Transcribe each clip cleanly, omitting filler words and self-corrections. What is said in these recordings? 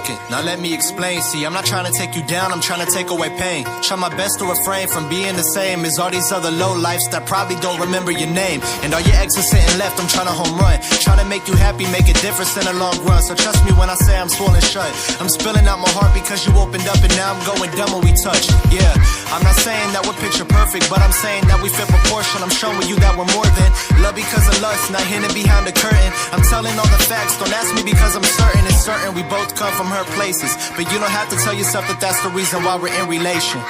second, now let me explain. See, I'm not trying to take you down, I'm trying to take away pain. Try my best to refrain from being the same as all these other low lifes that probably don't remember your name. And all your exes sitting left, I'm trying to home run. Trying to make you happy, make a difference in the long run. So trust me when I say I'm swollen shut. I'm spilling out my heart because you opened up, and now I'm going dumb when we touch. Yeah, I'm not saying that we're picture perfect, but I'm saying that we fit proportion. I'm showing you that we're more than love because of lust, not hidden behind the curtain. I'm telling all the facts, don't ask me because I'm certain. It's certain we both come from hurt places, but you don't have to tell yourself that that's the reason why we're in relation.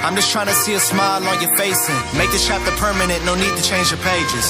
I'm just trying to see a smile on your face and make this chapter permanent, no need to change the pages.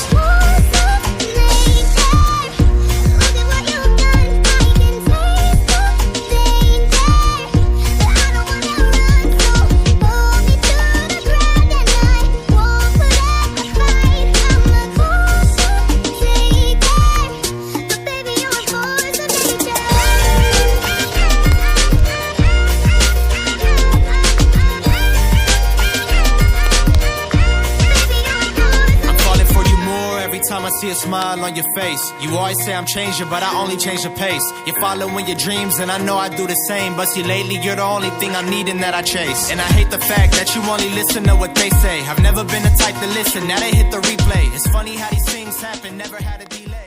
Time I see a smile on your face. You always say I'm changing, but I only change the pace. You're following your dreams, and I know I do the same. But see, lately you're the only thing I'm needing that I chase. And I hate the fact that you only listen to what they say. I've never been the type to listen, now they hit the replay. It's funny how these things happen, never had a delay.